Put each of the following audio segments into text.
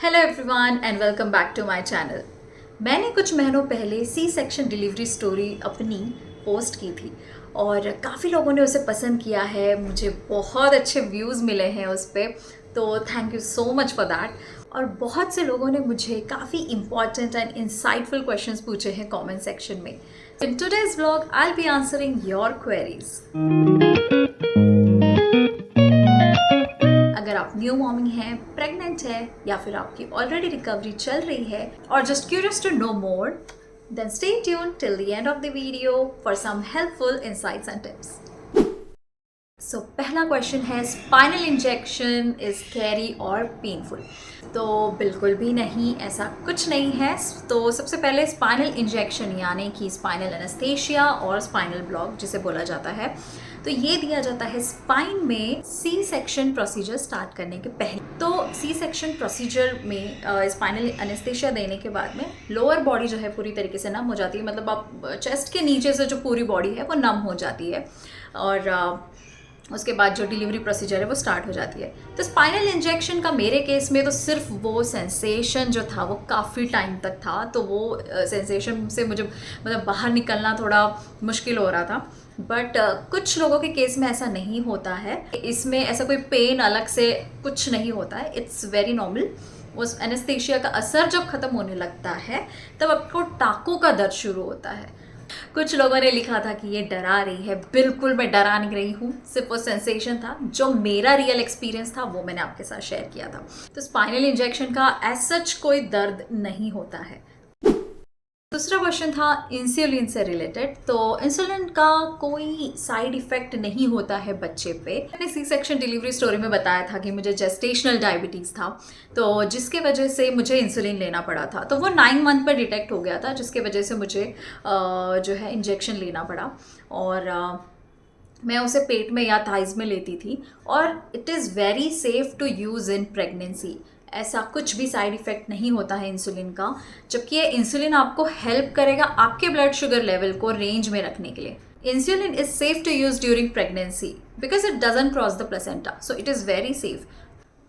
Hello everyone and welcome back to my channel. मैंने कुछ महीनों पहले सी सेक्शन डिलीवरी स्टोरी अपनी पोस्ट की थी और काफ़ी लोगों ने उसे पसंद किया है। मुझे बहुत अच्छे व्यूज़ मिले हैं उस पर, तो thank you so much for that. और बहुत से लोगों ने मुझे काफ़ी इंपॉर्टेंट एंड इंसाइटफुल क्वेश्चंस पूछे हैं कमेंट सेक्शन में। In today's vlog I will be answering your queries. अगर आप न्यू मॉमिंग हैं, प्रेग्नेंट है या फिर आपकी ऑलरेडी रिकवरी चल रही है और just curious to know more, then stay tuned till the end of the video for some helpful insights and tips. So पहला क्वेश्चन है, स्पाइनल इंजेक्शन इज स्कैरी और पेनफुल? तो बिल्कुल भी नहीं, ऐसा कुछ नहीं है। तो सबसे पहले स्पाइनल इंजेक्शन यानी कि स्पाइनल एनेस्थेशिया और स्पाइनल ब्लॉक जिसे बोला जाता है, तो ये दिया जाता है स्पाइन में सी सेक्शन प्रोसीजर स्टार्ट करने के पहले। तो सी सेक्शन प्रोसीजर में स्पाइनल एनेस्थेशिया देने के बाद में लोअर बॉडी जो है पूरी तरीके से नम हो जाती है, मतलब आप चेस्ट के नीचे से जो पूरी बॉडी है वो नम हो जाती है और उसके बाद जो डिलीवरी प्रोसीजर है वो स्टार्ट हो जाती है। तो स्पाइनल इंजेक्शन का मेरे केस में तो सिर्फ वो सेंसेशन जो था वो काफ़ी टाइम तक था, तो वो सेंसेशन से मुझे मतलब बाहर निकलना थोड़ा मुश्किल हो रहा था। बट कुछ लोगों के केस में ऐसा नहीं होता है, इसमें ऐसा कोई पेन अलग से कुछ नहीं होता है, इट्स वेरी नॉर्मल। उस एनेस्थेशिया का असर जब ख़त्म होने लगता है तब आपको टाँकों का दर्द शुरू होता है। कुछ लोगों ने लिखा था कि ये डरा रही है, बिल्कुल मैं डरा नहीं रही हूँ, सिर्फ वो सेंसेशन था। जो मेरा रियल एक्सपीरियंस था वो मैंने आपके साथ शेयर किया था। तो स्पाइनल इंजेक्शन का एज सच कोई दर्द नहीं होता है। दूसरा क्वेश्चन था इंसुलिन से रिलेटेड। तो इंसुलिन का कोई साइड इफेक्ट नहीं होता है बच्चे पे। मैंने सी सेक्शन डिलीवरी स्टोरी में बताया था कि मुझे जेस्टेशनल डायबिटीज़ था, तो जिसके वजह से मुझे इंसुलिन लेना पड़ा था। तो वो 9 मंथ पर डिटेक्ट हो गया था, जिसके वजह से मुझे जो है इंजेक्शन लेना पड़ा और मैं उसे पेट में या थाइज में लेती थी। और it is very safe to use in pregnancy. ऐसा कुछ भी साइड इफ़ेक्ट नहीं होता है इंसुलिन का, जबकि ये इंसुलिन आपको हेल्प करेगा आपके ब्लड शुगर लेवल को रेंज में रखने के लिए। Insulin is safe to use during pregnancy because it doesn't cross the placenta, so it is very safe.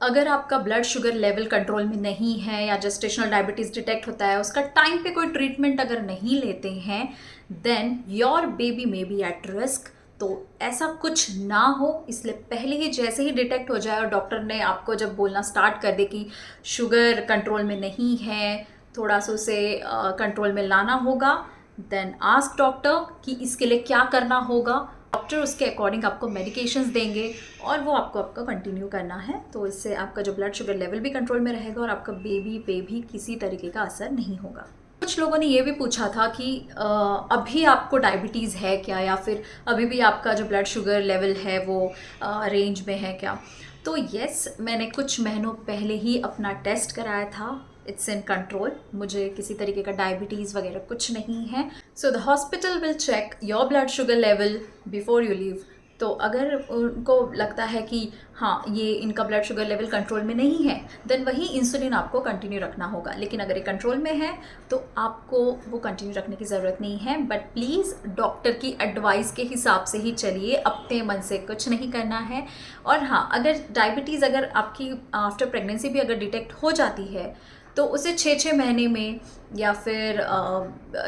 अगर आपका ब्लड शुगर लेवल कंट्रोल में नहीं है या जेस्टेशनल डायबिटीज़ डिटेक्ट होता है, उसका टाइम पे कोई ट्रीटमेंट अगर नहीं लेते हैं, then your baby may be at risk. तो ऐसा कुछ ना हो इसलिए पहले ही, जैसे ही डिटेक्ट हो जाए और डॉक्टर ने आपको जब बोलना स्टार्ट कर दे कि शुगर कंट्रोल में नहीं है, थोड़ा सा उसे कंट्रोल में लाना होगा, देन आस्क डॉक्टर कि इसके लिए क्या करना होगा। डॉक्टर उसके अकॉर्डिंग आपको मेडिकेशंस देंगे और वो आपको कंटिन्यू करना है। तो इससे आपका जो ब्लड शुगर लेवल भी कंट्रोल में रहेगा और आपका बेबी पे भी किसी तरीके का असर नहीं होगा। कुछ लोगों ने ये भी पूछा था कि अभी आपको डायबिटीज़ है क्या, या फिर अभी भी आपका जो ब्लड शुगर लेवल है वो रेंज में है क्या। तो यस, मैंने कुछ महीनों पहले ही अपना टेस्ट कराया था, इट्स इन कंट्रोल, मुझे किसी तरीके का डायबिटीज़ वगैरह कुछ नहीं है। So the hospital will check your blood sugar level before you leave. तो अगर उनको लगता है कि हाँ ये इनका ब्लड शुगर लेवल कंट्रोल में नहीं है, देन वही इंसुलिन आपको कंटिन्यू रखना होगा। लेकिन अगर ये कंट्रोल में है तो आपको वो कंटिन्यू रखने की ज़रूरत नहीं है। बट प्लीज़ डॉक्टर की एडवाइस के हिसाब से ही चलिए, अपने मन से कुछ नहीं करना है। और हाँ, अगर डायबिटीज़ अगर आपकी आफ्टर प्रेगनेंसी भी अगर डिटेक्ट हो जाती है तो उसे 6-6 महीने में या फिर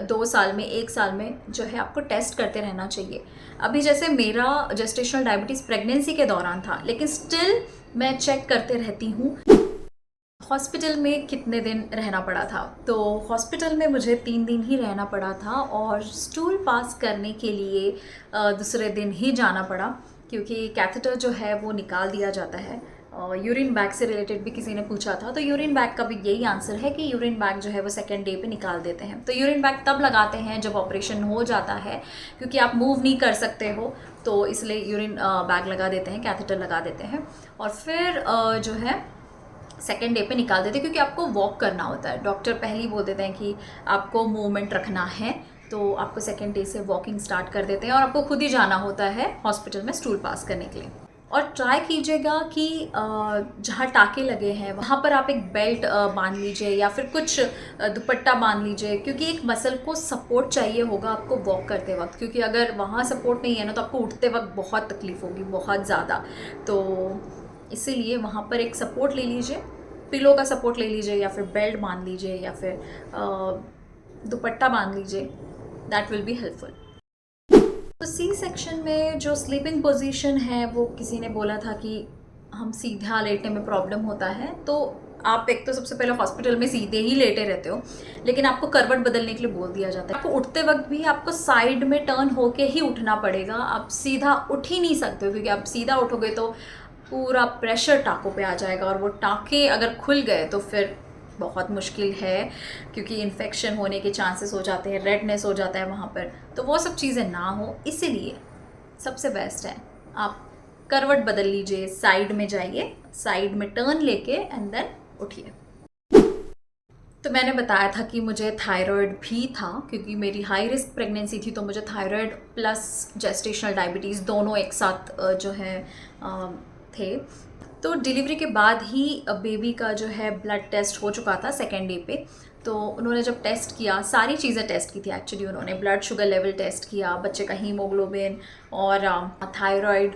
2 साल में, 1 साल में जो है आपको टेस्ट करते रहना चाहिए। अभी जैसे मेरा जेस्टेशनल डायबिटीज़ प्रेगनेंसी के दौरान था, लेकिन स्टिल मैं चेक करते रहती हूँ। हॉस्पिटल में कितने दिन रहना पड़ा था? तो हॉस्पिटल में मुझे 3 दिन ही रहना पड़ा था और स्टूल पास करने के लिए दूसरे दिन ही जाना पड़ा, क्योंकि कैथेटर जो है वो निकाल दिया जाता है। यूरिन बैग से रिलेटेड भी किसी ने पूछा था, तो यूरिन बैग का भी यही आंसर है कि यूरिन बैग जो है वो सेकेंड डे पे निकाल देते हैं। तो यूरिन बैग तब लगाते हैं जब ऑपरेशन हो जाता है, क्योंकि आप मूव नहीं कर सकते हो, तो इसलिए यूरिन बैग लगा देते हैं, कैथेटर लगा देते हैं। और फिर जो है सेकेंड डे पे निकाल देते हैं, क्योंकि आपको वॉक करना होता है। डॉक्टर पहले ही बोल देते हैं कि आपको मूवमेंट रखना है, तो आपको सेकेंड डे से वॉकिंग स्टार्ट कर देते हैं और आपको खुद ही जाना होता है हॉस्पिटल में स्टूल पास करने के लिए। और ट्राई कीजिएगा कि जहाँ टाँके लगे हैं वहाँ पर आप एक बेल्ट बांध लीजिए या फिर कुछ दुपट्टा बांध लीजिए, क्योंकि एक मसल को सपोर्ट चाहिए होगा आपको वॉक करते वक्त, क्योंकि अगर वहाँ सपोर्ट नहीं है ना तो आपको उठते वक्त बहुत तकलीफ़ होगी, बहुत ज़्यादा। तो इसीलिए वहाँ पर एक सपोर्ट ले लीजिए। पिलो का सपोर्ट ले लीजिए या फिर बेल्ट बांध लीजिए या फिर दुपट्टा बांध लीजिए, दैट विल बी हेल्पफुल। तो सी सेक्शन में जो स्लीपिंग पोजीशन है वो किसी ने बोला था कि हम सीधा लेटने में प्रॉब्लम होता है, तो आप एक तो सबसे पहले हॉस्पिटल में सीधे ही लेटे रहते हो, लेकिन आपको करवट बदलने के लिए बोल दिया जाता है। आपको उठते वक्त भी आपको साइड में टर्न होके ही उठना पड़ेगा, आप सीधा उठ ही नहीं सकते हो, क्योंकि आप सीधा उठोगे तो पूरा प्रेशर टाँकों पे आ जाएगा और वो टाँके अगर खुल गए तो फिर बहुत मुश्किल है, क्योंकि इन्फेक्शन होने के चांसेस हो जाते हैं, रेडनेस हो जाता है वहाँ पर। तो वो सब चीज़ें ना हो, इसीलिए सबसे बेस्ट है आप करवट बदल लीजिए, साइड में जाइए, साइड में टर्न लेके एंड देन उठिए। तो मैंने बताया था कि मुझे थायराइड भी था, क्योंकि मेरी हाई रिस्क प्रेगनेंसी थी, तो मुझे थायराइड प्लस जेस्टेशनल डायबिटीज़ दोनों एक साथ जो है थे। तो डिलीवरी के बाद ही बेबी का जो है ब्लड टेस्ट हो चुका था सेकेंड डे पे। तो उन्होंने जब टेस्ट किया, सारी चीज़ें टेस्ट की थी एक्चुअली, उन्होंने ब्लड शुगर लेवल टेस्ट किया, बच्चे का हीमोग्लोबिन और थायराइड,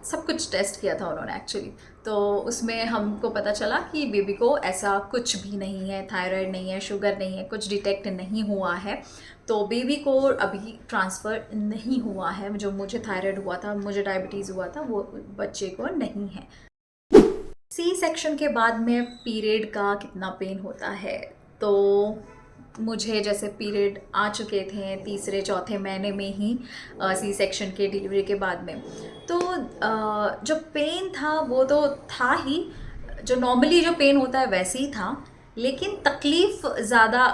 सब कुछ टेस्ट किया था उन्होंने एक्चुअली। तो उसमें हमको पता चला कि बेबी को ऐसा कुछ भी नहीं है, थायराइड नहीं है, शुगर नहीं है, कुछ डिटेक्ट नहीं हुआ है। तो बेबी को अभी ट्रांसफ़र नहीं हुआ है, जो मुझे थायराइड हुआ था, मुझे डायबिटीज़ हुआ था, वो बच्चे को नहीं है। सी सेक्शन के बाद में पीरियड का कितना पेन होता है, तो मुझे जैसे पीरियड आ चुके थे तीसरे चौथे महीने में ही सी सेक्शन के डिलीवरी के बाद में, तो जो पेन था वो तो था ही, जो नॉर्मली जो पेन होता है वैसे ही था, लेकिन तकलीफ़ ज़्यादा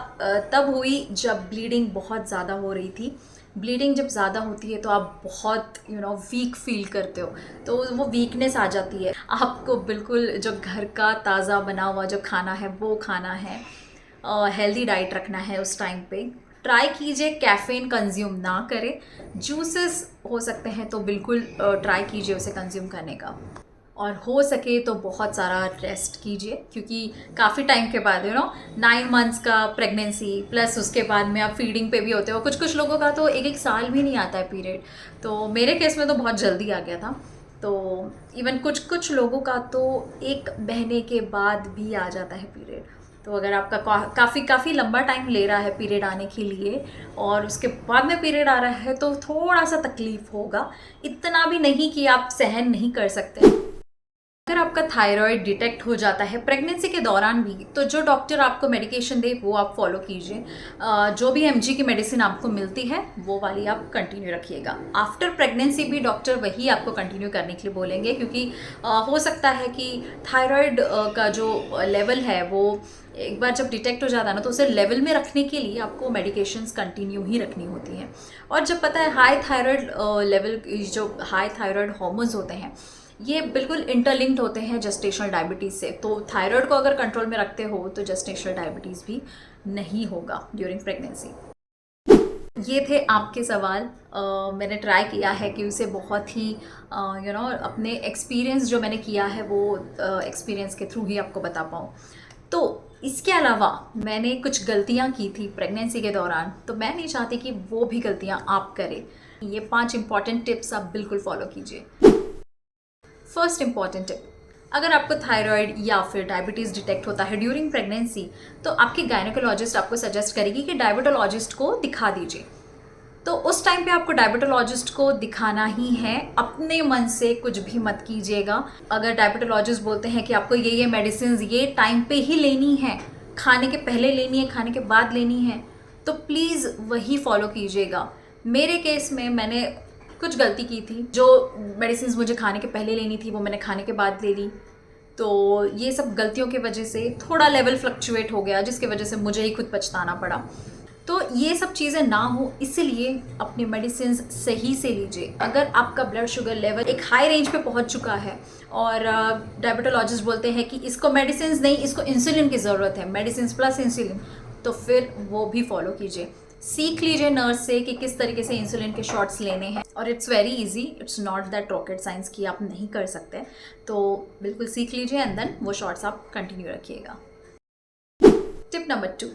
तब हुई जब ब्लीडिंग बहुत ज़्यादा हो रही थी। ब्लीडिंग जब ज़्यादा होती है तो आप बहुत वीक फील करते हो, तो वो वीकनेस आ जाती है। आपको बिल्कुल जो घर का ताज़ा बना हुआ जो खाना है वो खाना है, हेल्दी डाइट रखना है उस टाइम पे। ट्राई कीजिए कैफ़ीन कंज्यूम ना करें, जूसेस हो सकते हैं तो बिल्कुल ट्राई कीजिए उसे कंज्यूम करने का, और हो सके तो बहुत सारा रेस्ट कीजिए, क्योंकि काफ़ी टाइम के बाद 9 मंथ्स का प्रेगनेंसी प्लस उसके बाद में आप फीडिंग पे भी होते हो। कुछ लोगों का तो एक साल भी नहीं आता है पीरियड, तो मेरे केस में तो बहुत जल्दी आ गया था। तो इवन कुछ लोगों का तो 1 महीने के बाद भी आ जाता है पीरियड। तो अगर आपका काफ़ी लंबा टाइम ले रहा है पीरियड आने के लिए और उसके बाद में पीरियड आ रहा है, तो थोड़ा सा तकलीफ़ होगा, इतना भी नहीं कि आप सहन नहीं कर सकते। अगर आपका थायराइड डिटेक्ट हो जाता है प्रेगनेंसी के दौरान भी, तो जो डॉक्टर आपको मेडिकेशन दे वो आप फॉलो कीजिए। जो भी एमजी की मेडिसिन आपको मिलती है वो वाली आप कंटिन्यू रखिएगा। आफ्टर प्रेगनेंसी भी डॉक्टर वही आपको कंटिन्यू करने के लिए बोलेंगे, क्योंकि हो सकता है कि थायराइड का जो लेवल है वो एक बार जब डिटेक्ट हो जाता है ना, तो उसे लेवल में रखने के लिए आपको मेडिकेशंस कंटिन्यू ही रखनी होती हैं। और जब पता है हाई थायराइड लेवल, जो हाई थायराइड हार्मोन्स होते हैं ये बिल्कुल इंटरलिंक्ड होते हैं जेस्टेशनल डायबिटीज़ से, तो थायराइड को अगर कंट्रोल में रखते हो तो जेस्टेशनल डायबिटीज़ भी नहीं होगा ड्यूरिंग प्रेगनेंसी। ये थे आपके सवाल। मैंने ट्राई किया है कि उसे बहुत ही अपने एक्सपीरियंस जो मैंने किया है वो एक्सपीरियंस के थ्रू ही आपको बता पाऊँ। तो इसके अलावा मैंने कुछ गलतियाँ की थी प्रेगनेंसी के दौरान, तो मैं नहीं चाहती कि वो भी गलतियाँ आप करें। ये 5 इंपॉर्टेंट टिप्स आप बिल्कुल फॉलो कीजिए। फर्स्ट इंपॉर्टेंट टिप, अगर आपको थायराइड या फिर डायबिटीज़ डिटेक्ट होता है ड्यूरिंग प्रेगनेंसी, तो आपकी गायनेकोलॉजिस्ट आपको सजेस्ट करेगी कि डायबिटोलॉजिस्ट को दिखा दीजिए। तो उस टाइम पे आपको डायबिटोलॉजिस्ट को दिखाना ही है, अपने मन से कुछ भी मत कीजिएगा। अगर डायबिटोलॉजिस्ट बोलते हैं कि आपको ये मेडिसिन ये टाइम पे ही लेनी है, खाने के पहले लेनी है, खाने के बाद लेनी है, तो प्लीज़ वही फॉलो कीजिएगा। मेरे केस में मैंने कुछ गलती की थी, जो मेडिसिन मुझे खाने के पहले लेनी थी वो मैंने खाने के बाद ले ली। तो ये सब गलतियों की वजह से थोड़ा लेवल फ्लक्चुएट हो गया, जिसकी वजह से मुझे ही खुद पछताना पड़ा। तो ये सब चीज़ें ना हो, इसीलिए अपनी मेडिसिन सही से लीजिए। अगर आपका ब्लड शुगर लेवल एक हाई रेंज पे पहुंच चुका है और डायबिटोलॉजिस्ट बोलते हैं कि इसको मेडिसिन नहीं, इसको इंसुलिन की ज़रूरत है, मेडिसिन प्लस इंसुलिन, तो फिर वो भी फॉलो कीजिए। सीख लीजिए नर्स से कि किस तरीके से इंसुलिन के शॉट्स लेने हैं, और it's very easy, it's not that rocket science कि आप नहीं कर सकते। तो बिल्कुल सीख लीजिए एंड देन वो शॉट्स आप कंटिन्यू रखिएगा। टिप नंबर 2,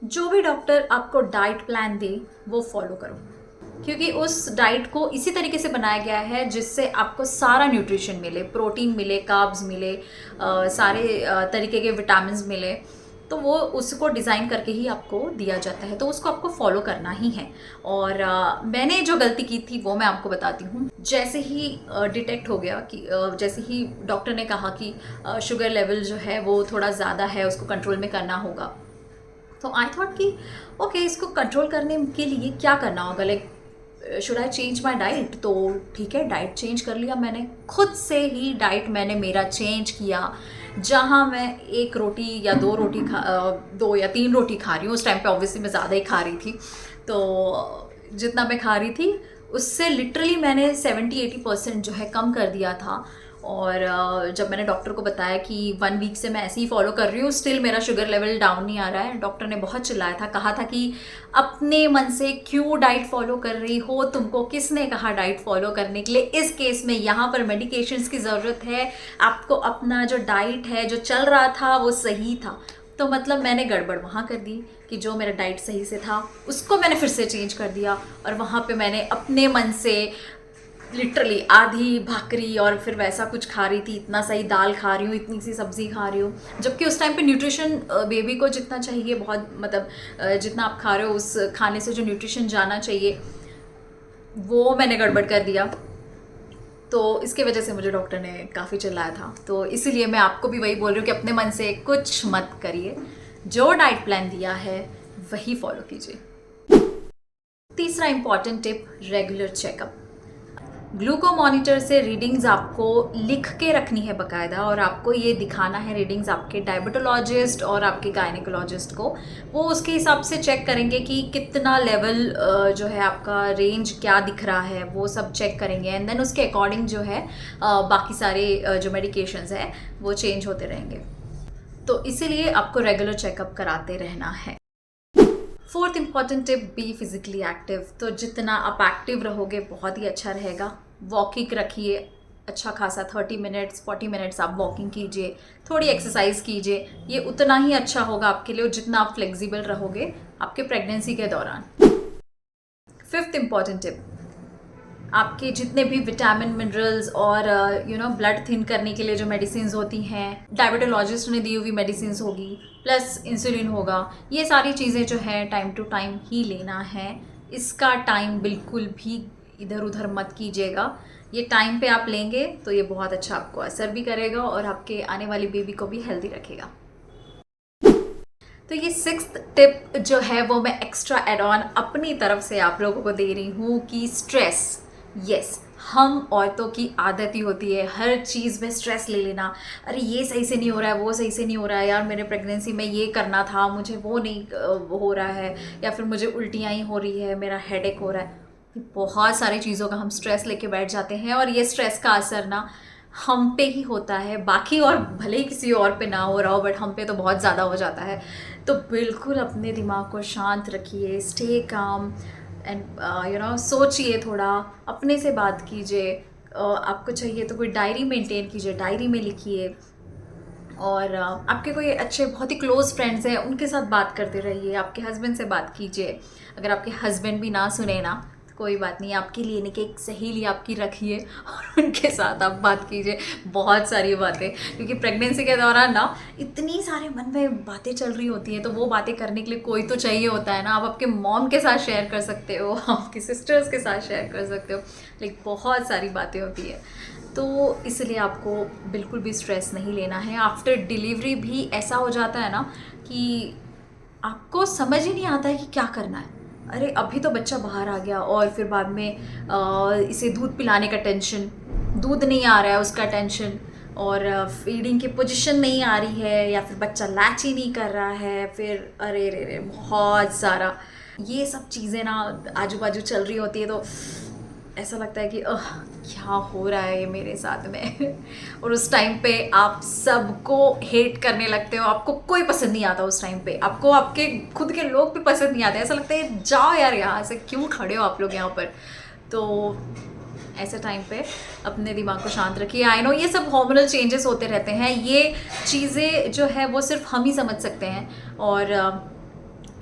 जो भी डॉक्टर आपको डाइट प्लान दे वो फॉलो करो। क्योंकि उस डाइट को इसी तरीके से बनाया गया है जिससे आपको सारा न्यूट्रिशन मिले, प्रोटीन मिले, कार्ब्स मिले, सारे तरीके के विटामिन्स मिले। तो वो उसको डिज़ाइन करके ही आपको दिया जाता है, तो उसको आपको फॉलो करना ही है। और मैंने जो गलती की थी वो मैं आपको बताती हूँ। जैसे ही डिटेक्ट हो गया कि जैसे ही डॉक्टर ने कहा कि शुगर लेवल जो है वो थोड़ा ज़्यादा है, उसको कंट्रोल में करना होगा, तो आई थॉट कि ओके, इसको कंट्रोल करने के लिए क्या करना होगा, like should I change my diet. तो ठीक है, डाइट चेंज कर लिया मैंने, खुद से ही डाइट मैंने मेरा चेंज किया। जहाँ मैं 1 रोटी या 2 रोटी 2 या 3 रोटी खा रही हूँ, उस टाइम पे ऑब्वियसली मैं ज़्यादा ही खा रही थी, तो जितना मैं खा रही थी उससे लिटरली मैंने 70-80% जो है कम कर दिया था। और जब मैंने डॉक्टर को बताया कि 1 वीक से मैं ऐसे ही फॉलो कर रही हूँ, स्टिल मेरा शुगर लेवल डाउन नहीं आ रहा है, डॉक्टर ने बहुत चिल्लाया था, कहा था कि अपने मन से क्यों डाइट फॉलो कर रही हो, तुमको किसने कहा डाइट फॉलो करने के लिए, इस केस में यहाँ पर मेडिकेशंस की ज़रूरत है, आपको अपना जो डाइट है जो चल रहा था वो सही था। तो मतलब मैंने गड़बड़ वहाँ कर दी कि जो मेरा डाइट सही से था उसको मैंने फिर से चेंज कर दिया, और वहाँ पे मैंने अपने मन से लिटरली आधी भाकरी और फिर वैसा कुछ खा रही थी, इतना सही दाल खा रही हूँ, इतनी सी सब्ज़ी खा रही हूँ, जबकि उस टाइम पे न्यूट्रिशन बेबी को जितना चाहिए, बहुत मतलब जितना आप खा रहे हो उस खाने से जो न्यूट्रिशन जाना चाहिए वो मैंने गड़बड़ कर दिया। तो इसके वजह से मुझे डॉक्टर ने काफ़ी चिल्लाया था। तो इसीलिए मैं आपको भी वही बोल रही हूँ कि अपने मन से कुछ मत करिए, जो डाइट प्लान दिया है वही फॉलो कीजिए। तीसरा important tip, regular checkup. ग्लूको monitor से रीडिंग्स आपको लिख के रखनी है बकायदा, और आपको ये दिखाना है रीडिंग्स आपके डायबिटोलॉजिस्ट और आपके गायनेकोलॉजिस्ट को। वो उसके हिसाब से चेक करेंगे कि कितना लेवल जो है आपका रेंज क्या दिख रहा है, वो सब चेक करेंगे, एंड देन उसके अकॉर्डिंग जो है बाकी सारे जो मेडिकेशंस है वो चेंज होते रहेंगे। तो इसीलिए आपको रेगुलर चेकअप कराते रहना है। 4th important tip, be physically active. तो जितना आप एक्टिव रहोगे बहुत ही अच्छा रहेगा। वॉकिंग रखिए अच्छा खासा, 30 मिनट्स 40 मिनट्स आप वॉकिंग कीजिए, थोड़ी एक्सरसाइज कीजिए, ये उतना ही अच्छा होगा आपके लिए जितना आप फ्लेक्सिबल रहोगे आपके प्रेगनेंसी के दौरान। 5th इंपॉर्टेंट टिप, आपके जितने भी विटामिन मिनरल्स और ब्लड थिन करने के लिए जो मेडिसिन होती हैं, डायबिटोलॉजिस्ट ने दी हुई मेडिसिन होगी, प्लस इंसुलिन होगा, ये सारी चीज़ें जो है टाइम टू टाइम ही लेना है। इसका टाइम बिल्कुल भी इधर उधर मत कीजिएगा। ये टाइम पे आप लेंगे तो ये बहुत अच्छा आपको असर भी करेगा और आपके आने वाली बेबी को भी हेल्दी रखेगा। तो ये 6th टिप जो है वो मैं एक्स्ट्रा एड ऑन अपनी तरफ से आप लोगों को दे रही हूँ कि स्ट्रेस, यस, हम औरतों की आदत ही होती है हर चीज़ में स्ट्रेस ले लेना। अरे ये सही से नहीं हो रहा है, वो सही से नहीं हो रहा है, यार मेरे प्रेगनेंसी में ये करना था, मुझे वो नहीं हो रहा है, या फिर मुझे उल्टियाँ ही हो रही है, मेरा हेडेक हो रहा है। बहुत सारी चीज़ों का हम स्ट्रेस लेके बैठ जाते हैं, और ये स्ट्रेस का असर ना हम पे ही होता है, बाकी और भले ही किसी और पे ना हो रहा हो, बट हम पे तो बहुत ज़्यादा हो जाता है। तो बिल्कुल अपने दिमाग को शांत रखिए, स्टे काम एंड सोचिए, थोड़ा अपने से बात कीजिए। आपको चाहिए तो कोई डायरी मेंटेन कीजिए, डायरी में लिखिए, और आपके कोई अच्छे बहुत ही क्लोज़ फ्रेंड्स हैं उनके साथ बात करते रहिए, आपके हस्बैंड से बात कीजिए। अगर आपके हस्बैंड भी ना सुने ना तो कोई बात नहीं, आपके लिए नहीं कि एक सहेली आपकी रखिए और उनके साथ आप बात कीजिए बहुत सारी बातें, क्योंकि प्रेगनेंसी के दौरान ना इतनी सारे मन में बातें चल रही होती हैं, तो वो बातें करने के लिए कोई तो चाहिए होता है ना। आप आपके मॉम के साथ शेयर कर सकते हो, आपकी सिस्टर्स के साथ शेयर कर सकते हो, लाइक बहुत सारी बातें होती है। तो इसलिए आपको बिल्कुल भी स्ट्रेस नहीं लेना है। आफ्टर डिलीवरी भी ऐसा हो जाता है ना कि आपको समझ ही नहीं आता है कि क्या करना है। अरे अभी तो बच्चा बाहर आ गया, और फिर बाद में इसे दूध पिलाने का टेंशन, दूध नहीं आ रहा है उसका टेंशन, और फीडिंग की पोजीशन नहीं आ रही है, या फिर बच्चा लैच ही नहीं कर रहा है, फिर अरे रे रे बहुत सारा ये सब चीज़ें ना आजू बाजू चल रही होती है। तो ऐसा लगता है कि क्या हो रहा है ये मेरे साथ में और उस टाइम पे आप सबको हेट करने लगते हो, आपको कोई पसंद नहीं आता उस टाइम पे, आपको आपके खुद के लोग भी पसंद नहीं आते, ऐसा लगता है जाओ यार यहाँ से, क्यों खड़े हो आप लोग यहाँ पर। तो ऐसे टाइम पे अपने दिमाग को शांत रखिए। आई नो ये सब हार्मोनल चेंजेस होते रहते हैं, ये चीज़ें जो है वो सिर्फ हम ही समझ सकते हैं, और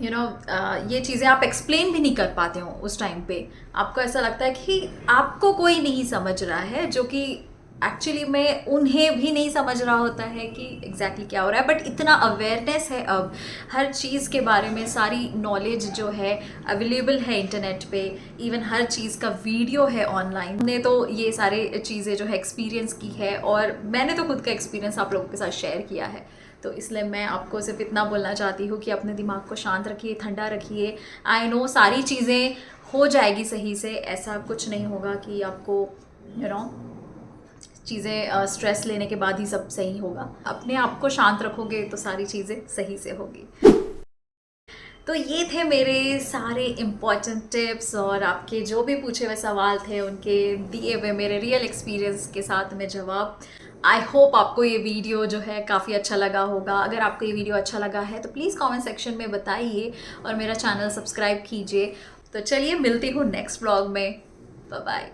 ये चीज़ें आप एक्सप्लेन भी नहीं कर पाते हो उस टाइम पे। आपको ऐसा लगता है कि आपको कोई नहीं समझ रहा है, जो कि एक्चुअली में उन्हें भी नहीं समझ रहा होता है कि एग्जैक्टली क्या हो रहा है। बट इतना अवेयरनेस है अब हर चीज़ के बारे में, सारी नॉलेज जो है अवेलेबल है इंटरनेट पे, इवन हर चीज़ का वीडियो है ऑनलाइन। हमने तो ये सारे चीज़ें जो है एक्सपीरियंस की है, और मैंने तो खुद का एक्सपीरियंस आप लोगों के साथ शेयर किया है। तो इसलिए मैं आपको सिर्फ इतना बोलना चाहती हूँ कि अपने दिमाग को शांत रखिए, ठंडा रखिए। आई नो सारी चीज़ें हो जाएगी सही से, ऐसा कुछ नहीं होगा कि आपको चीज़ें स्ट्रेस लेने के बाद ही सब सही होगा। अपने आप को शांत रखोगे तो सारी चीज़ें सही से होगी। तो ये थे मेरे सारे इम्पॉर्टेंट टिप्स, और आपके जो भी पूछे हुए सवाल थे उनके दिए हुए मेरे रियल एक्सपीरियंस के साथ में जवाब। आई होप आपको ये वीडियो जो है काफ़ी अच्छा लगा होगा। अगर आपको ये वीडियो अच्छा लगा है तो प्लीज़ कमेंट सेक्शन में बताइए, और मेरा चैनल सब्सक्राइब कीजिए। तो चलिए मिलती हूँ नेक्स्ट व्लॉग में। Bye bye.